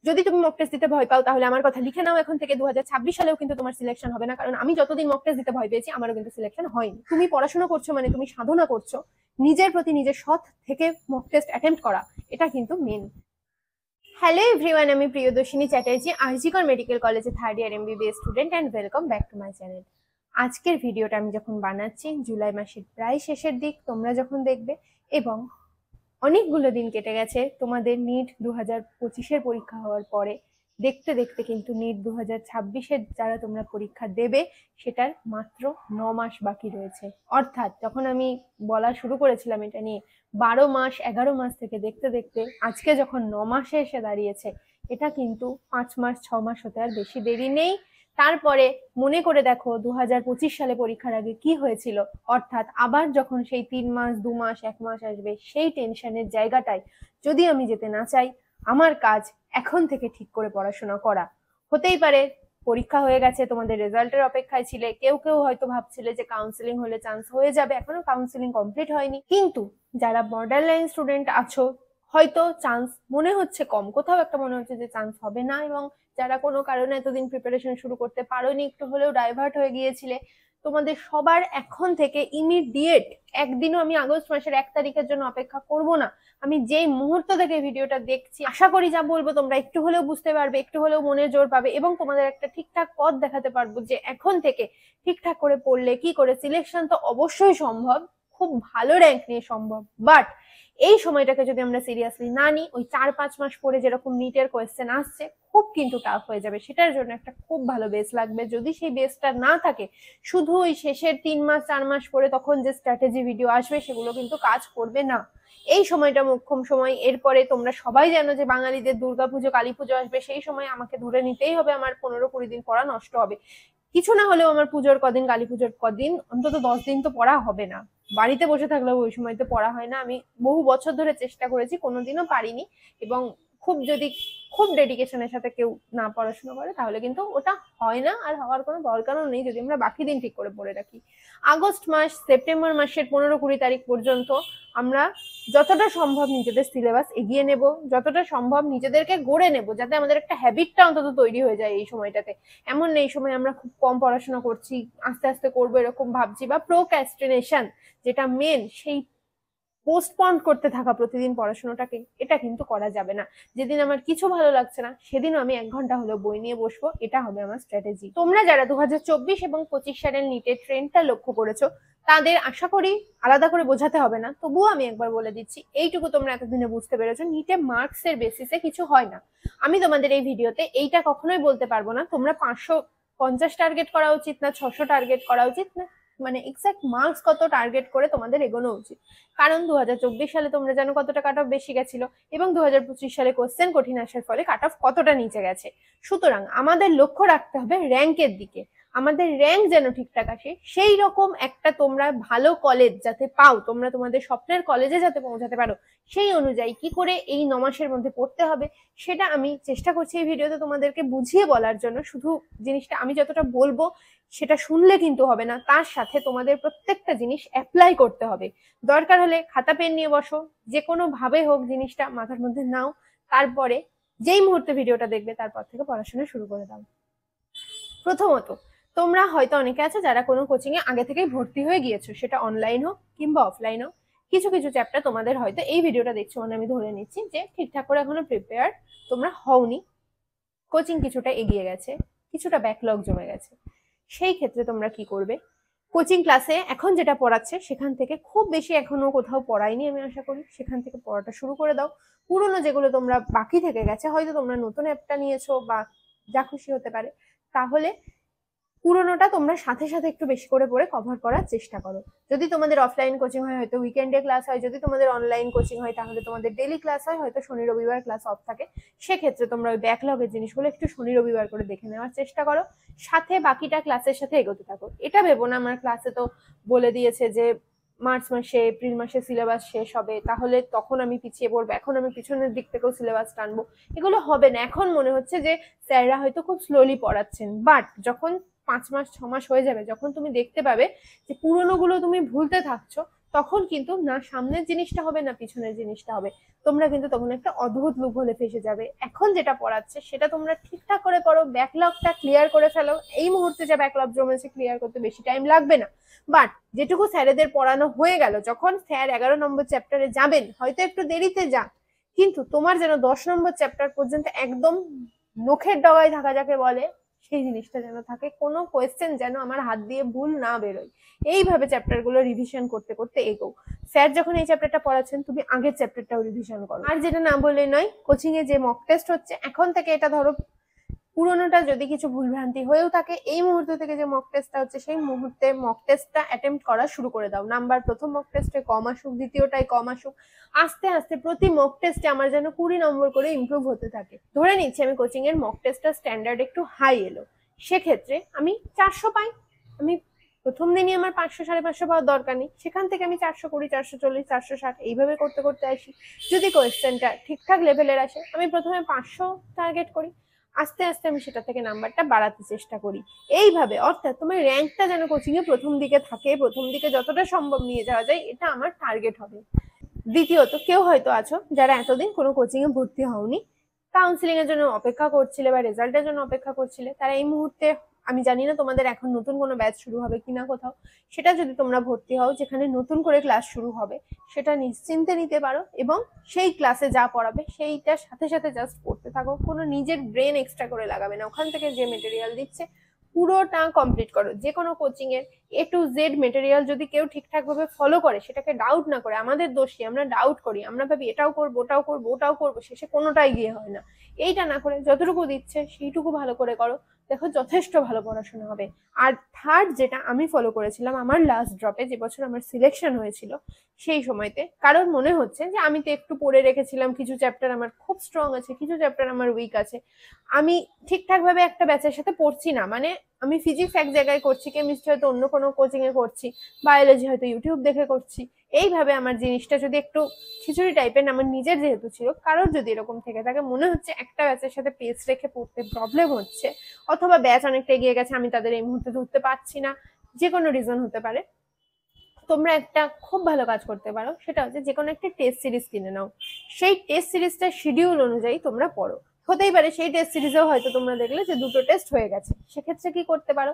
যদি তুমি mock test দিতে ভয় পাও তাহলে আমার কথা লিখে নাও এখন থেকে, 2026 সালেও কিন্তু তোমার সিলেকশন হবে না, কারণ আমি যতদিন মক টেস্ট দিতে ভয় পেয়েছি আমারও কিন্তু সিলেকশন হয়নি। তুমি পড়াশোনা করছো মানে তুমি সাধনা করছো, নিজের প্রতি নিজের সৎ থেকে মক টেস্ট অ্যাটেম্প্ট করা, এটা কিন্তু মেন। হ্যালো এভরিওয়ান, আমি প্রিয়দর্শিনী চ্যাটার্জি, আরজিকর মেডিকেল কলেজে 3rd year MBBS student, and welcome back to my channel. আজকের ভিডিওটা আমি যখন বানাচ্ছি জুলাই মাসের প্রায় শেষের দিক, তোমরা যখন দেখবে, এবং অনেকগুলো দিন কেটে গেছে তোমাদের নিট 2025-এর পরীক্ষা হওয়ার পরে, দেখতে দেখতে কিন্তু নিট 2026-এর যারা তোমরা পরীক্ষা দেবে সেটার মাত্র 9 মাস বাকি রয়েছে। অর্থাৎ যখন আমি বলা শুরু করেছিলাম এটা নিয়ে 12 মাস 11 মাস থেকে দেখতে দেখতে আজকে যখন 9 মাসে এসে দাঁড়িয়েছে, এটা কিন্তু 5 মাস 6 মাস হতে আর বেশি দেরি নেই। তারপরে মনে করে দেখো 2025 সালে পরীক্ষার আগে কি হয়েছিল, অর্থাৎ আবার যখন সেই 3 মাস 2 মাস 1 মাস আসবে, সেই টেনশনের জায়গাটায় যদি আমি যেতে না চাই, আমার কাজ এখন থেকে ঠিক করে পড়াশোনা করা। হতেই পারে পরীক্ষা হয়ে গেছে, তোমাদের রেজাল্টের অপেক্ষায় ছিলে, কেউ কেউ হয়তো ভাবছিলে যে কাউন্সিলিং হলে চান্স হয়ে যাবে, এখনো কাউন্সিলিং কমপ্লিট হয়নি, কিন্তু যারা বর্ডার লাইন স্টুডেন্ট আছো হয়তো চান্স মনে হচ্ছে কম, কোথাও একটা মনে হচ্ছে যে চান্স হবে না, এবং যারা কোনো কারণে এতদিন প্রিপারেশন শুরু করতে পারোনি, একটু হলেও ডাইভার্ট হয়ে গিয়েছিলে, তোমাদের সবার এখন থেকে ইমিডিয়েট, একদিনও আমি আগস্ট মাসের 1 তারিখের জন্য অপেক্ষা করব না। আমি যেই মুহূর্ত থেকে ভিডিওটা দেখছি, আশা করি যা বলবো তোমরা একটু হলেও বুঝতে পারবে, একটু হলেও মনে জোর পাবে, এবং তোমাদের একটা ঠিকঠাক পথ দেখাতে পারবো যে এখন থেকে ঠিকঠাক করে পড়লে কি করে সিলেকশন তো অবশ্যই সম্ভব, খুব ভালো র্যাঙ্ক নিয়ে সম্ভব। বাট এই সময়টাকে যদি আমরা সিরিয়াসলি না নিই, ওই 4-5 মাস পরে যেরকম নিটের কোয়েশ্চেন আসছে খুব কিন্তু টাফ হয়ে যাবে, সেটার জন্য একটা খুব ভালো বেস লাগবে। যদি সেই বেসটা না থাকে, শুধু ওই শেষের 3 মাস 4 মাস পরে তখন যে স্ট্র্যাটেজি ভিডিও আসবে সেগুলো কিন্তু কাজ করবে না। এই সময়টা মোক্ষম সময়। এরপরে তোমরা সবাই জানো যে বাঙালিদের দুর্গাপুজো কালী পুজো আসবে, সেই সময় আমাকে ধরে নিতেই হবে আমার 15-20 দিন পড়া নষ্ট হবে। কিছু না হলেও আমার পুজোর কদিন, কালী পুজোর কদিন, অন্তত 10 দিন তো পড়া হবে না। বাড়িতে বসে থাকলেও ওই সময় তো পড়া হয় না। আমি বহু বছর ধরে চেষ্টা করেছি, কোনোদিনও পারিনি, এবং যদি খুব ডেডিকেশনের সাথে কেউ না পড়াশোনা করে তাহলে কিন্তু ওটা হয় না, আর হওয়ার কোনো দরকারও নেই যদি আমরা বাকি দিন ঠিক করে পড়ে রাখি। আগস্ট মাস, সেপ্টেম্বর মাসের 15-20 তারিখ পর্যন্ত আমরা যতটা সম্ভব নিজেদের সিলেবাস এগিয়ে নেব, যতটা সম্ভব নিজেদেরকে গড়ে নেব, যাতে আমাদের একটা হ্যাবিটটা অন্তত তৈরি হয়ে যায় এই সময়টাতে। এমন নেই সময় আমরা খুব কম পড়াশোনা করছি, আস্তে আস্তে করবো এরকম ভাবছি, বা প্রোক্রাস্টিনেশন যেটা মেন, সেই পোস্টপন্ড করতে থাকা প্রতিদিন পড়াশোনাটাকে, এটা কিন্তু করা যাবে না। যেদিন আমার কিছু ভালো লাগছে না সেদিনও আমি 1 ঘন্টা হলেও বই নিয়ে বসবো, এটা হবে আমার স্ট্র্যাটেজি। তোমরা যারা 2024 এবং 25 সালের নিটের ট্রেন্ডটা লক্ষ্য করেছো, তাদের আশা করি আলাদা করে বোঝাতে হবে না, তবুও আমি একবার বলে দিচ্ছি, এইটুকু তোমরা এতদিনে বুঝতে পেরেছো, নিটে মার্কসের বেসিসে কিছু হয় না। আমি তোমাদের এই ভিডিওতে এইটা কখনোই বলতে পারবো না তোমার 550 টার্গেট করা উচিত না 600 টার্গেট করা উচিত না, মানে এক্সাক্ট মার্কস কত টার্গেট করে তোমাদের এগোনো উচিত। কারণ 2024 সালে তোমরা জানো কতটা কাট অফ বেশি গেছিল, এবং 2025 সালে কোশ্চেন কঠিন আসার ফলে কাট অফ কতটা নিচে গেছে। সুতরাং আমাদের লক্ষ্য রাখতে হবে র্যাঙ্কের দিকে, আমাদের র্যাঙ্ক যেন ঠিকঠাক আসে, সেই রকম একটা তোমরা ভালো কলেজ যাতে পাও, তোমরা তোমাদের স্বপ্নের কলেজে যাতে পৌঁছাতে পারো, সেই অনুযায়ী কি করে এই 9 মাসের মধ্যে পড়তে হবে সেটা আমি চেষ্টা করছি এই ভিডিওতে তোমাদেরকে বুঝিয়ে বলার জন্য। শুধু জিনিসটা আমি যতটা বলবো সেটা শুনলে কিন্তু হবে না, তার সাথে তোমাদের প্রত্যেকটা জিনিস অ্যাপ্লাই করতে হবে। দরকার হলে খাতা পেন নিয়ে বসো, যে কোনো ভাবে হোক জিনিসটা মাথার মধ্যে নাও, তারপরে যেই মুহূর্তে ভিডিওটা দেখবে তারপর থেকে পড়াশোনা শুরু করে দাও। প্রথমত, তোমরা হয়তো অনেকে আছে যারা কোনো কোচিং এ আগে থেকেই ভর্তি হয়ে গিয়েছো, সেটা অনলাইন হোক কিংবা অফলাইন হোক। কিছু কিছু চ্যাপ্টার তোমাদের হয়তো এই ভিডিওটা দেখছো মানে আমি ধরে নিচ্ছি যে ঠিকঠাক করে এখনো প্রিপেয়ার তোমরা হওনি, কোচিং কিছুটা এগিয়ে গেছে, কিছুটা ব্যাকলগ জমে গেছে। সেই ক্ষেত্রে তোমরা কি করবে, কোচিং ক্লাসে এখন যেটা পড়াচ্ছে সেখান থেকে খুব বেশি এখনো কোথাও পড়ায়নি আমি আশা করি, সেখান থেকে পড়াটা শুরু করে দাও। পুরোনো যেগুলো তোমরা বাকি থেকে গেছে, হয়তো তোমরা নতুন অ্যাপটা নিয়েছো বা যা খুশি হতে পারে, তাহলে পুরোনোটা তোমরা সাথে সাথে একটু বেশি করে পড়ে কভার করার চেষ্টা করো। যদি তোমাদের অফলাইন কোচিং হয় হয়তো উইকেন্ডে ক্লাস হয়, যদি তোমাদের অনলাইন কোচিং হয় তাহলে তোমাদের ডেলি ক্লাস হয়, হয়তো শনি রবিবার ক্লাস অফ থাকে, সেক্ষেত্রে তোমরা ওই ব্যাকলগের জিনিসগুলো একটু শনি রবিবার করে দেখে নেওয়ার চেষ্টা করো, সাথে বাকিটা ক্লাসের সাথে এগোতে থাকো। এটা ভেবো না আমার ক্লাসে তো বলে দিয়েছে যে মার্চ মাসে এপ্রিল মাসে সিলেবাস শেষ হবে, তাহলে তখন আমি পিছিয়ে পড়বো, এখন আমি পিছনের দিক থেকেও সিলেবাস টানবো, এগুলো হবে না। এখন মনে হচ্ছে যে স্যাররা হয়তো খুব স্লোলি পড়াচ্ছেন, বাট যখন 5 মাস 6 মাস হয়ে যাবে, যখন তুমি দেখতে পাবে যে পুরোনো গুলো তুমি ভুলতে থাকছো, তখন কিন্তু না সামনের জিনিসটা হবে না পিছনের জিনিসটা হবে, তোমরা কিন্তু তখন একটা অদ্ভুত লুপ হলে ফেসে যাবে। এখন যেটা পড়াচ্ছে সেটা তোমরা ঠিকঠাক করে পড়ো, ব্যাকলগটা ক্লিয়ার করে ফেলো। এই মুহূর্তে যে ব্যাকলগ জমেছে ক্লিয়ার করতে বেশি টাইম লাগবে না, বাট যেটুকু স্যারেদের পড়ানো হয়ে গেল, যখন স্যার 11 নম্বর চ্যাপ্টারে যাবেন, হয়তো একটু দেরিতে যান, কিন্তু তোমার যেন 10 নম্বর চ্যাপ্টার পর্যন্ত একদম নখের ডগায় থাকা যাকে বলে, সেই জিনিসটা যেন থাকে, কোনো কোয়েশ্চেন যেন আমার হাত দিয়ে ভুল না বেরোয়। এইভাবে চ্যাপ্টারগুলো রিভিশন করতে করতে এগো। স্যার যখন এই চ্যাপ্টারটা পড়াচ্ছেন, তুমি আগের চ্যাপ্টারটাও রিভিশন করো। আর যেটা না বললে নয়, কোচিং এ যে মক টেস্ট হচ্ছে এখন থেকে, এটা ধরো পুরোনোটা যদি কিছু ভুলভ্রান্তি হয়েও থাকে, এই মুহূর্ত থেকে যে মক টেস্টটা হচ্ছে সেই মুহূর্তে মক টেস্টটা অ্যাটেম্প্ট করা শুরু করে দাও। নাম্বার প্রথম মক টেস্টে কম আসুক, দ্বিতীয়টাই কম আসুক, আস্তে আস্তে প্রতি মক টেস্টে আমার যেন 20 নম্বর করে ইমপ্রুভ হতে থাকে। ধরে নিচ্ছি আমি কোচিং এর মক টেস্টটা স্ট্যান্ডার্ড একটু হাই এলো, সেক্ষেত্রে আমি 400 পাই। আমি প্রথম দিনই আমার 500 550 পাওয়ার দরকার নেই, সেখান থেকে আমি 420 440 460 এইভাবে করতে করতে আসি। যদি কোয়েশ্চেনটা ঠিকঠাক লেভেলের আসে, আমি প্রথমে 500 টার্গেট করি, আস্তে আস্তে আমি সেটা থেকে নাম্বারটা বাড়াতে চেষ্টা করি। এইভাবে অর্থাৎ তোমার র্যাঙ্কটা যেন কোচিং এ প্রথম দিকে থাকে, প্রথম দিকে যতটা সম্ভব নিয়ে যাওয়া যায়, এটা আমার টার্গেট হবে। দ্বিতীয়ত, কেউ হয়তো আছো যারা এতদিন কোনো কোচিং এ ভর্তি হওনি, কাউন্সিলিং এর জন্য অপেক্ষা করছিলে বা রেজাল্টের জন্য অপেক্ষা করছিলে, তারা এই মুহূর্তে, আমি জানি না তোমাদের এখন নতুন কোনো ব্যাচ শুরু হবে কিনা কোথাও, সেটা যদি তোমরা ভর্তি হও যেখানে নতুন করে ক্লাস শুরু হবে, সেটা নিশ্চিন্তে নিতে পারো এবং সেই ক্লাসে যা পড়াবে সেইটার সাথে সাথে জাস্ট পড়তে থাকো। কোনো নিজের ব্রেন এক্সট্রা করে লাগাবে না, ওখান থেকে যে মেটেরিয়াল দিচ্ছে পুরোটা কমপ্লিট করো। যে কোনো কোচিং এর A to Z মেটেরিয়াল যদি কেউ ঠিকঠাক ভাবে ফলো করে, সেটাকে ডাউট না করে, আমাদের দোষী, আমরা ডাউট করি, আমরা ভাবি এটাও করবো ওটাও করবো ওটাও করবো, শেষে কোনোটাই গিয়ে হয় না। এইটা না করে যতটুকু দিচ্ছে সেইটুকু ভালো করে করো, দেখো যথেষ্ট ভালো পড়াশোনা হবে। আর থার্ড যেটা আমি ফলো করেছিলাম আমার লাস্ট ড্রপে, যে বছর আমার সিলেকশন হয়েছিল, সেই সময়তে কারণ মনে হচ্ছে যে আমি তো একটু পড়ে রেখেছিলাম, কিছু চ্যাপ্টার আমার খুব স্ট্রং আছে, কিছু চ্যাপ্টার আমার উইক আছে, আমি ঠিকঠাক ভাবে একটা ব্যাচের সাথে পড়ছি না, মানে আমি ফিজিক্স এক জায়গায় করছি, কেমিস্ট্রি হয়তো অন্য কোনো কোচিং এ করছি, বায়োলজি হয়তো ইউটিউব দেখে করছি, এইভাবে আমার জিনিসটা যদি একটু খিচুড়ি টাইপের, আমার নিজের যেহেতু ছিল, কারোর যদি এরকম থেকে থাকে, মনে হচ্ছে একটা ব্যাচের সাথে পেস রেখে পড়তে প্রবলেম হচ্ছে, অথবা ব্যাচ অনেকটা এগিয়ে গেছে, আমি তাদের এই মুহূর্তে ধরতে পারছি না, যে কোনো রিজন হতে পারে, তোমরা একটা খুব ভালো কাজ করতে পারো, সেটা হচ্ছে যে কোনো একটা টেস্ট সিরিজ কিনে নাও, সেই টেস্ট সিরিজটা শিডিউল অনুযায়ী তোমরা পড়ো। হতেই পারে সেই টেস্ট সিরিজেও হয়তো তোমরা দেখলে যে 2টো টেস্ট হয়ে গেছে, সেক্ষেত্রে কি করতে পারো,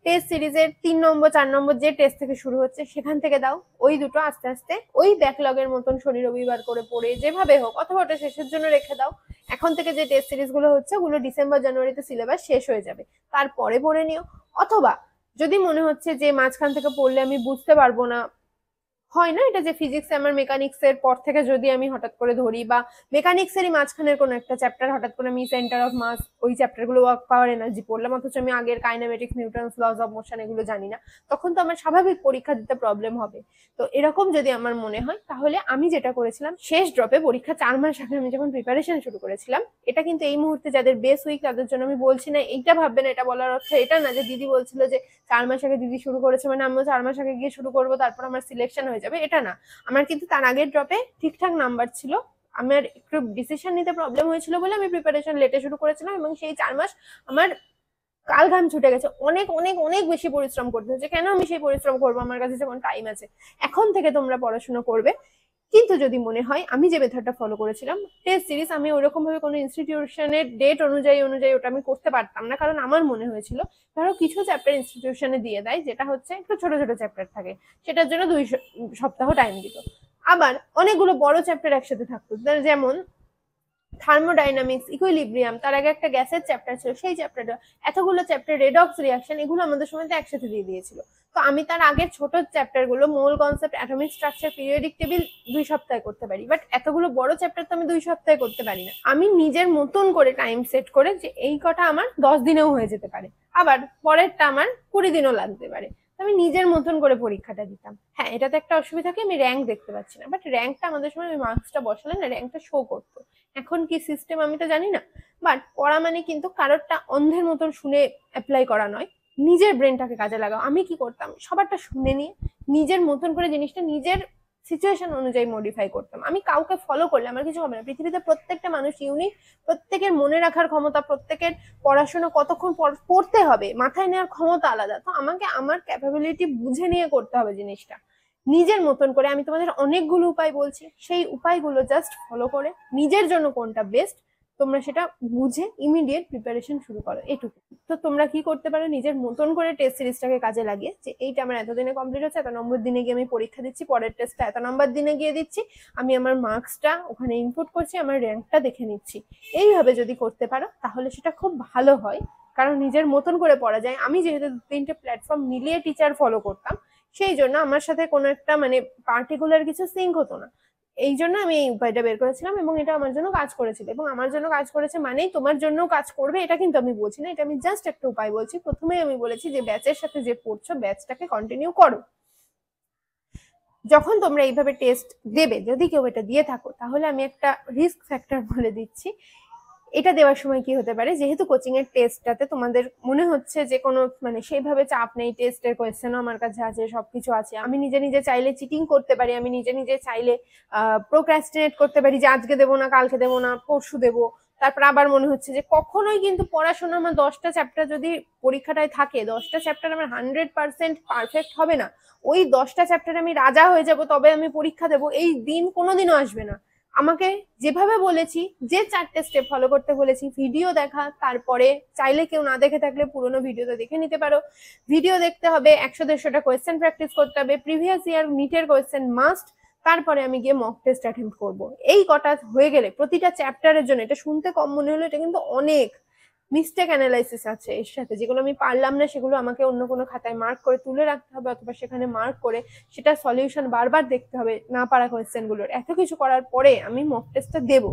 টেস্ট সিরিজের 3 নম্বর 4 নম্বর যে টেস্ট থেকে শুরু হচ্ছে সেখান থেকে দাও, ওই দুটো আস্তে আস্তে ওই ব্যাকলগের মতন শনি রবিবার করে পড়ে যেভাবে হোক, অথবা ওটা শেষের জন্য রেখে দাও। এখন থেকে যে টেস্ট সিরিজ গুলো হচ্ছে, ওগুলো ডিসেম্বর জানুয়ারিতে সিলেবাস শেষ হয়ে যাবে, তারপরে পড়ে নিও। অথবা যদি মনে হচ্ছে যে মাঝখান থেকে পড়লে আমি বুঝতে পারবো না, হয় না এটা যে ফিজিক্স আমার মেকানিক্স এর পর থেকে যদি আমি হঠাৎ করে ধরি, বা মেকানিক্স এরই মাঝখানের কোনো একটা চ্যাপ্টার হঠাৎ করে আমি সেন্টার অফ মাস, ওই চ্যাপ্টার গুলো ওয়ার্ক পাওয়ার এনার্জি পড়লাম, অথচ আমি আগের kinematics Newton's lodge of motion এগুলো জানি না, তখন তো আমার স্বাভাবিক পরীক্ষা দিতে প্রবলেম হবে। তো এরকম যদি আমার মনে হয়, তাহলে আমি যেটা করেছিলাম, শেষ ড্রপে পরীক্ষা 4 মাস আগে আমি যখন প্রিপারেশন শুরু করেছিলাম, এটা কিন্তু এই মুহূর্তে যাদের বেস উইক তাদের জন্য আমি বলছি না, এইটা ভাববে না, এটা বলার অর্থ এটা না যে দিদি বলছিল যে 4 মাস আগে দিদি শুরু করেছে মানে আমিও 4 মাস আগে গিয়ে শুরু করবো, তারপর আমার সিলেকশন হয়ে যাবে, এটা না। আমার কিন্তু তার আগের ড্রপে ঠিকঠাক নাম্বার ছিল, আমার একটু ডিসিশন নিতে প্রবলেম হয়েছিল বলে আমি প্রিপারেশন লেটে শুরু করেছিলাম, এবং সেই 4 মাস আমার কাল ঘাম ছুটে গেছে, অনেক অনেক অনেক বেশি পরিশ্রম করতে হচ্ছে। কেন আমি সেই পরিশ্রম করবো, আমার কাছে যখন টাইম আছে। এখন থেকে তোমরা পড়াশোনা করবে, কিন্তু যদি মনে হয় আমি যে মেথডটা ফলো করেছিলাম, টেস্ট সিরিজ আমি ওরকম ভাবে কোনো ইনস্টিটিউশনের ডেট অনুযায়ী ওটা আমি করতে পারতাম না, কারণ আমার মনে হয়েছিল ধরো কিছু চ্যাপ্টার ইনস্টিটিউশনে দিয়ে দেয়, যেটা হচ্ছে একটু ছোট ছোট চ্যাপ্টার থাকে, সেটার জন্য 2 সপ্তাহ টাইম দিত, আবার অনেকগুলো বড় চ্যাপ্টার একসাথে থাকতো, যেমন থার্মোডাইনামিক্স, ইকুইলিব্রিয়াম, তার আগে একটা গ্যাসের চ্যাপ্টার ছিল, সেই চ্যাপ্টারটা, এতগুলো চ্যাপ্টার, রেডক্স রিঅ্যাকশন, এগুলো আমাদের সময় একসাথে দিয়ে দিয়েছিল। তো আমি তার আগের ছোট চ্যাপ্টার গুলো, mole concept, atomic structure, periodic table 2 সপ্তাহে করতে পারি, বাট এতগুলো বড় চ্যাপ্টার তো আমি 2 সপ্তাহে করতে পারি না। আমি নিজের মতন করে টাইম সেট করে, যে এই কটা আমার 10 দিনেও হয়ে যেতে পারে, আবার পরেরটা আমার 20 দিনও লাগতে পারে, আমি নিজের মতন করে পরীক্ষাটা দিতাম। হ্যাঁ, এটাতে একটা অসুবিধা কি, আমি র্যাঙ্ক দেখতে পাচ্ছি না, বাট র্যাঙ্কটা আমাদের সময় মার্কসটা বসালে না, র্যাঙ্কটা শো করতো। এখন কি সিস্টেম আমি তো জানি না, বাট পড়া মানে কিন্তু কারোরটা অন্ধের মতন শুনে অ্যাপ্লাই করা নয়, নিজের ব্রেনটাকে কাজে লাগাও। আমি কি করতাম, সবারটা শুনে নিয়ে নিজের মতন করে জিনিসটা নিজের সিচুয়েশন অনুযায়ী মডিফাই করতাম। আমি কাউকে ফলো করলে আমার কিছু হবে না, পৃথিবীতে প্রত্যেকটা মানুষ ইউনিক, প্রত্যেকের মনে রাখার ক্ষমতা, প্রত্যেকের পড়াশোনা কতক্ষণ পড়তে হবে মাথায় নেওয়ার ক্ষমতা আলাদা, তো আমাকে আমার ক্যাপাবিলিটি বুঝে নিয়ে করতে হবে জিনিসটা। নিজের মতন করে আমি তোমাদের অনেকগুলো উপায় বলছি, সেই উপায়গুলো জাস্ট ফলো করে নিজের জন্য কোনটা বেস্ট তোমরা সেটা বুঝে ইমিডিয়েট প্রিপারেশন শুরু করো, এটুকু। তো তোমরা কি করতে পারো, নিজের মতন করে টেস্ট সিরিজটাকে কাজে লাগিয়ে, যে এইটা আমার এতদিনে কমপ্লিট হচ্ছে, এত নম্বর দিনে গিয়ে আমি পরীক্ষা দিচ্ছি, পরের টেস্টটা এত নম্বর দিনে গিয়ে দিচ্ছি, আমি আমার মার্কসটা ওখানে ইনপুট করছি, আমার র্যাঙ্কটা দেখে নিচ্ছি। এইভাবে যদি করতে পারো তাহলে সেটা খুব ভালো হয়, কারণ নিজের মতন করে পড়া যায়। আমি যেহেতু 3টে প্ল্যাটফর্ম মিলিয়ে টিচার ফলো করতাম, সেই জন্য আমার সাথে কোনো একটা মানে পার্টিকুলার কিছু সিঙ্ক হতো না। এই জন্য আমি এই উপায়টা বের করেছিলাম এবং এটা আমার জন্য কাজ করেছিল, এবং আমার জন্য কাজ করেছে মানেই তোমার জন্য কাজ করবে এটা কিন্তু আমি বলছি না, এটা আমি জাস্ট একটা উপায় বলছি। প্রথমেই আমি বলেছি যে ব্যাচের সাথে যে পড়ছো ব্যাচটাকে কন্টিনিউ করো। যখন তোমরা এইভাবে টেস্ট দেবে, যদি কেউ এটা দিয়ে থাকো, তাহলে আমি একটা রিস্ক ফ্যাক্টর বলে দিচ্ছি। এটা দেওয়ার সময় কি হতে পারে, যেহেতু কোচিং এর টেস্টটাতে তোমাদের মনে হচ্ছে যে কোনো মানে সেইভাবে চাপ নেই, টেস্টের কোয়েশ্চেনও আমার কাছে আছে, সবকিছু আছে, আমি নিজে নিজে চাইলে চিটিং করতে পারি, আমি নিজে নিজে চাইলে প্রোক্রাস্টিনেট করতে পারি যে আজকে দেবো না, কালকে দেবো না, পরশু দেবো। তারপর আবার মনে হচ্ছে যে কখনোই কিন্তু পড়াশোনা আমার 10টা চ্যাপ্টার যদি পরীক্ষাটায় থাকে, 10টা চ্যাপ্টার আমার 100% পারফেক্ট হবে না, ওই 10টা চ্যাপ্টার আমি রাজা হয়ে যাব তবে আমি পরীক্ষা দেবো, এই দিন কোনোদিনও আসবে না। আমাকে যেভাবে বলেছি, যে 4টে স্টেপ ফলো করতে বলেছি, ভিডিও দেখা, তারপরে চাইলে কেউ না দেখে থাকলে পুরোনো ভিডিওতে দেখে নিতে পারো, ভিডিও দেখতে হবে, 100-150টা কোয়েশ্চেন প্র্যাকটিস করতে হবে, প্রিভিয়াস ইয়ার নিটের কোয়েশ্চেন মাস্ট, তারপরে আমি গিয়ে মক টেস্ট অ্যাটেম্প্ট করবো। এই কটা হয়ে গেলে প্রতিটা চ্যাপ্টারের জন্য, এটা শুনতে কম মনে হলো, এটা কিন্তু অনেক মিস্টেক অ্যানালাইসিস আছে এর সাথে, যেগুলো আমি পারলাম না সেগুলো আমাকে অন্য কোনো খাতায় মার্ক করে তুলে রাখতে হবে, অথবা সেখানে মার্ক করে সেটা সলিউশন বারবার দেখতে হবে না পারা কোয়েশ্চেন গুলোর। এত কিছু করার পরে আমি মক টেস্টটা দেবো,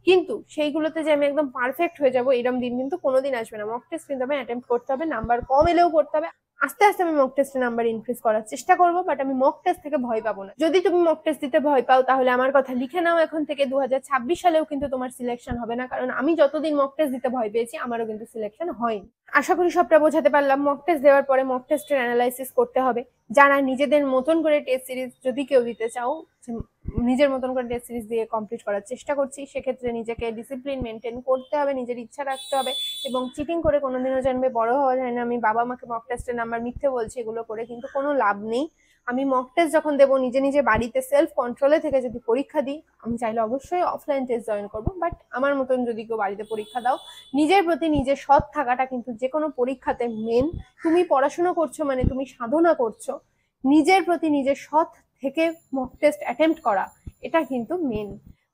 কিন্তু সেইগুলোতে যে আমি একদম পারফেক্ট হয়ে যাবো এরকম দিন কিন্তু কোনোদিন আসবে না। মক টেস্ট কিন্তু আমি অ্যাটেম্প্ট করতে হবে, নাম্বার কম এলেও করতে হবে, আস্তে আস্তে আমি মক টেস্টে নাম্বার ইনক্রিজ করার চেষ্টা করবো, বাট আমি মক টেস্ট থেকে ভয় পাবো না। যদি তুমি মক টেস্ট দিতে ভয় পাও তাহলে আমার কথা লিখে নাও, এখন থেকে 2026 সালেও কিন্তু তোমার সিলেকশন হবে না, কারণ আমি যতদিন মক টেস্ট দিতে ভয় পেয়েছি আমারও কিন্তু সিলেকশন হয়নি। আশা করি সবটা বোঝাতে পারলাম। মক টেস্ট দেওয়ার পরে মক টেস্টের অ্যানালাইসিস করতে হবে। যারা নিজেদের মতন করে টেস্ট সিরিজ যদি কেউ দিতে চাও, নিজের মতন করে টেস্ট সিরিজ দিয়ে কমপ্লিট করার চেষ্টা করছি, সেক্ষেত্রে নিজেকে ডিসিপ্লিন মেনটেন করতে হবে, নিজের ইচ্ছা রাখতে হবে, এবং চিটিং করে কোনোদিনও জানবে বড় হওয়া যায় না। আমি বাবা মাকে মক টেস্টের নাম্বার মিথ্যে বলছি, এগুলো করে কিন্তু কোনো লাভ নেই। আমি মক টেস্ট যখন দেবো নিজে নিজে বাড়িতে সেলফ কন্ট্রোলে থেকে যদি পরীক্ষা দিই, আমি চাইলে অবশ্যই অফলাইন টেস্ট জয়েন করবো, বাট আমার মতন যদি কেউ বাড়িতে পরীক্ষা দাও, নিজের প্রতি নিজের সৎ থাকাটা কিন্তু যে কোনো পরীক্ষাতে মেন। তুমি পড়াশোনা করছো মানে তুমি সাধনা করছো, নিজের প্রতি নিজের সৎ থেকে মক টেস্ট অ্যাটেম্প্ট করা, এটা কিন্তু মেন।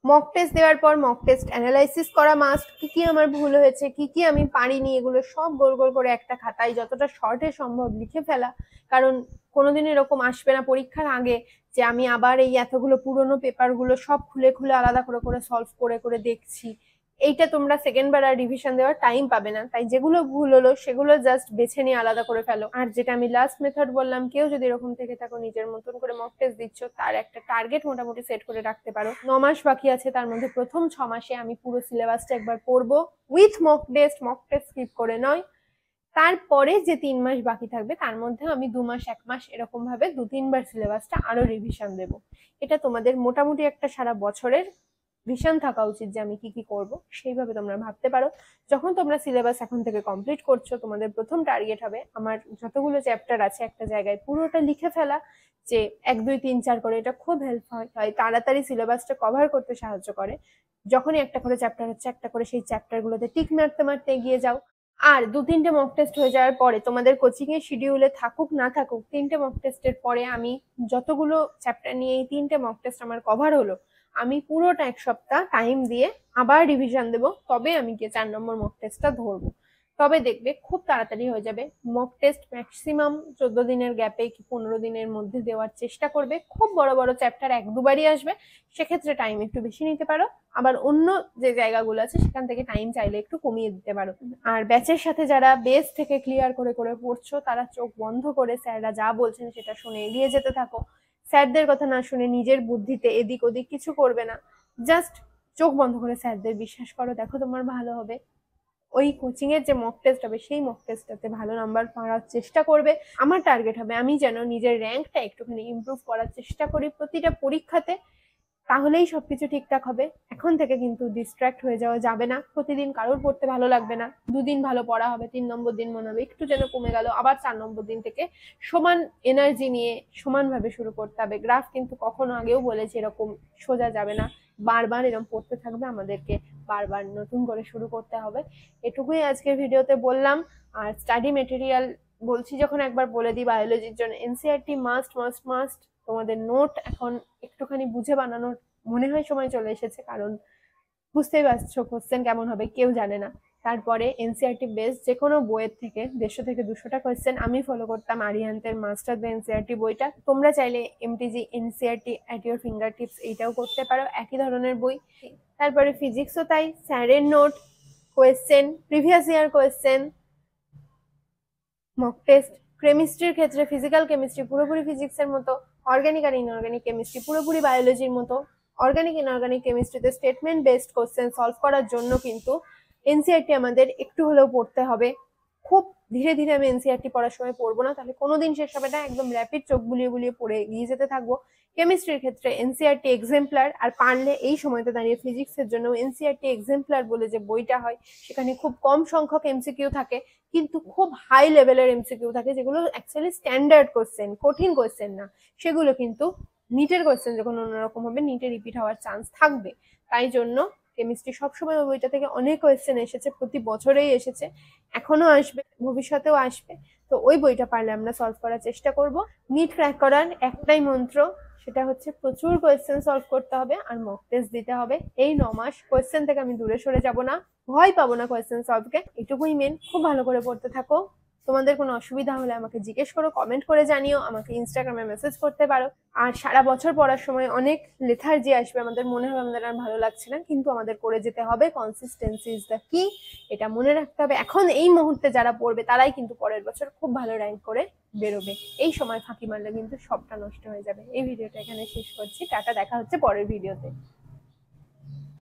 মক টেস্ট দেওয়ার পর মক টেস্ট অ্যানালাইসিস করা মাস্ট, কি কি আমার ভুল হয়েছে, কি কি আমি পারিনি, এগুলো সব গোল গোল করে একটা খাতায় যতটা শর্টে সম্ভব লিখে ফেলা। কারণ কোনোদিন এরকম আসবে না পরীক্ষার আগে যে আমি আবার এই এতগুলো পুরোনো পেপারগুলো সব খুলে খুলে আলাদা করে করে সলভ করে করে দেখছি। এইটা তোমরা সেকেন্ড বার আর রিভিশন দেওয়ার টাইম পাবে না, তাই যেগুলো ভুল হলো সেগুলো জাস্ট বেছে নিয়ে আলাদা করে ফেলো। আর যেটা আমি লাস্ট মেথড বললাম, কেউ যদি এরকম থেকে থাকো নিজের মতন করে মক টেস্ট দিচ্ছ, তার একটা টার্গেট মোটামুটি সেট করে রাখতে পারো। 9 মাস বাকি আছে, তার মধ্যে প্রথম 6 মাসে আমি পুরো সিলেবাসটা একবার পড়বো উইথ মক টেস্ট স্কিপ করে নয়। তারপরে যে 3 মাস বাকি থাকবে তার মধ্যে আমি 2 মাস 1 মাস এরকম ভাবে 2-3 বার সিলেবাসটা আরো রিভিশন দেবো। এটা তোমাদের মোটামুটি একটা সারা বছরের ভিশন থাকা উচিত যে আমি কি কি করব, সেইভাবে তোমরা ভাবতে পারো। যখন তোমরা সিলেবাস এখন থেকে কমপ্লিট করছো, তোমাদের প্রথম টার্গেট হবে আমার যতগুলো চ্যাপ্টার আছে একটা জায়গায় পুরোটা লিখে ফেলা, যে 1 2 3 4 করে। এটা খুব হেল্প হয়, তাড়াতাড়ি সিলেবাসটা কভার করতে সাহায্য করে। যখনই একটা করে চ্যাপ্টার হচ্ছে একটা করে সেই চ্যাপ্টারগুলোতে টিক মারতে মারতে এগিয়ে যাও। আর 2-3টে মক টেস্ট হয়ে যাওয়ার পরে তোমাদের কোচিং এর শিডিউলে থাকুক না থাকুক, 3টে মক টেস্টের পরে আমি যতগুলো চ্যাপ্টার নিয়ে এই 3টে মক টেস্ট আমার কভার হলো, আমি পুরোটা 1 সপ্তাহ টাইম দিয়ে আবার রিভিশন দেবো, তবে আমি গিয়ে 4 নম্বর মক টেস্টটা ধরবো। তবে দেখবে খুব তাড়াতাড়ি হয়ে যাবে। মক টেস্ট ম্যাক্সিমাম 14 দিনের গ্যাপে কি 15 দিনের মধ্যে দেওয়ার চেষ্টা করবে। খুব বড় বড় চ্যাপ্টার 1-2বারই আসবে, সেক্ষেত্রে টাইম একটু বেশি নিতে পারো। আবার অন্য যে জায়গাগুলো আছে সেখান থেকে টাইম চাইলে একটু কমিয়ে দিতে পারো। আর ব্যাচের সাথে যারা বেস থেকে ক্লিয়ার করে করে পড়ছো, তারা চোখ বন্ধ করে স্যাররা যা বলছেন সেটা শুনে এগিয়ে যেতে থাকো। স্যারদের কথা না শুনে নিজের বুদ্ধিতে এদিক ওদিক কিছু করবে না, জাস্ট চোখ বন্ধ করে স্যারদের বিশ্বাস করো, দেখো তোমার ভালো হবে। ওই কোচিং এর যে মক টেস্ট হবে সেই মক টেস্টটাতে ভালো নাম্বার পাওয়ার চেষ্টা করবে। আমার টার্গেট হবে আমি যেন নিজের র্যাঙ্কটা একটুখানি ইমপ্রুভ করার চেষ্টা করি প্রতিটা পরীক্ষাতে। তাহলেই সবকিছু ঠিকঠাক হবে। এখন থেকে কিন্তু ডিস্ট্র্যাক্ট হয়ে যাওয়া যাবে না। প্রতিদিন কারোর পড়তে ভালো লাগবে না, দুদিন ভালো পড়া হবে, 3 নম্বর দিন মনে হবে একটু যেন কমে গেল, আবার 4 নম্বর দিন থেকে সমান এনার্জি নিয়ে সমানভাবে শুরু করতে হবে। গ্রাফ কিন্তু কখনো আগেও বলেছি এরকম সোজা যাবে না, বারবার এরকম পড়তে থাকবে, আমাদেরকে বারবার নতুন করে শুরু করতে হবে। এটুকুই আজকের ভিডিওতে বললাম। আর স্টাডি মেটেরিয়াল বলছি যখন একবার বলে দিই, বায়োলজির জন্য এনসিইআরটি মাস্ট মাস্ট মাস্ট। তোমাদের নোট এখন একটুখানি বুঝে বানানোর মনে হয় সময় চলে এসেছে, কারণ বুঝতেই পারছো কোশ্চেন কেমন হবে কেউ জানে না। তারপরে এনসিইআরটি বেস যে কোনো বইয়ের থেকে 150 থেকে 200টা কোশ্চেন আমি ফলো করতাম আরিহান্তের মাস্টার দ্য এনসিইআরটি বইটা। তোমরা চাইলে MTG NCERT at your finger tips এইটাও করতে পারো, একই ধরনের বই। তারপরে ফিজিক্সও তাই, স্যারের note, question, previous year question, mock test. কেমিস্ট্রির ক্ষেত্রে ফিজিক্যাল কেমিস্ট্রি পুরোপুরি ফিজিক্সের মতো, অর্গানিক আর ইনঅর্গানিক কেমিস্ট্রি পুরোপুরি বায়োলজির মতো। অর্গানিক ইনঅর্গানিক কেমিস্ট্রিতে স্টেটমেন্ট বেসড কোশ্চেন সলভ করার জন্য কিন্তু এনসিইআরটি আমাদের একটু হলেও পড়তে হবে। খুব ধীরে ধীরে আমি এনসিইআরটি পড়ার সময় পড়বো না, তাহলে কোনোদিন শেষ হবে না। একদম র্যাপিড চোখ বুলিয়ে বুলিয়ে পড়ে এগিয়ে যেতে থাকবো। কেমিস্ট্রির ক্ষেত্রে এনসিইআরটি এক্সাম্পলার, আর পারলে এই সময়তে দাঁড়িয়ে ফিজিক্সের জন্য এনসিইআরটি এক্সাম্পলার বলে যে বইটা হয়, সেখানে খুব কম সংখ্যক এমসিকিউ থাকে কিন্তু খুব হাই লেভেলের এমসিকিউ থাকে, যেগুলো অ্যাকচুয়ালি স্ট্যান্ডার্ড কোশ্চেন, কঠিন কোশ্চেন না। সেগুলো কিন্তু নিটের কোশ্চেন যখন অন্যরকম হবে, নিটে রিপিট হওয়ার চান্স থাকবে। তাই জন্য কেমিস্ট্রি সবসময় ওই বইটা থেকে অনেক কোয়েশ্চেন এসেছে, প্রতি বছরেই এসেছে, এখনো আসবে, ভবিষ্যতেও আসবে। তো ওই বইটা পারলে আমরা সলভ করার চেষ্টা করব। নিট ক্র্যাক করার একটাই মন্ত্র, সেটা হচ্ছে প্রচুর কোয়েশ্চেন সলভ করতে হবে আর মক টেস্ট দিতে হবে। এই 9 মাস কোয়েশ্চেন থেকে আমি দূরে সরে যাব না, ভয় পাবো না কোয়েশ্চেন সলভকে, এটুকুই মেন। খুব ভালো করে পড়তে থাকো। তোমাদের কোনো অসুবিধা হলে আমাকে জিজ্ঞেস করো, কমেন্ট করে জানিও, আমাকে ইনস্টাগ্রামে মেসেজ করতে পারো। আর সারা বছর পড়ার সময় অনেক লেথার্জি আসবে, আমাদের মনে হবে আমাদের আর ভালো লাগছে না, কিন্তু আমাদের করে যেতে হবে। কনসিস্টেন্সি ইজ দ্য কি, এটা মনে রাখতে হবে। এখন এই মুহূর্তে যারা পড়বে তারাই কিন্তু পরের বছর খুব ভালো র্যাঙ্ক করে বেরোবে। এই সময় ফাঁকি মারলে কিন্তু সবটা নষ্ট হয়ে যাবে। এই ভিডিওটা এখানে শেষ করছি, টাটা, দেখা হচ্ছে পরের ভিডিওতে।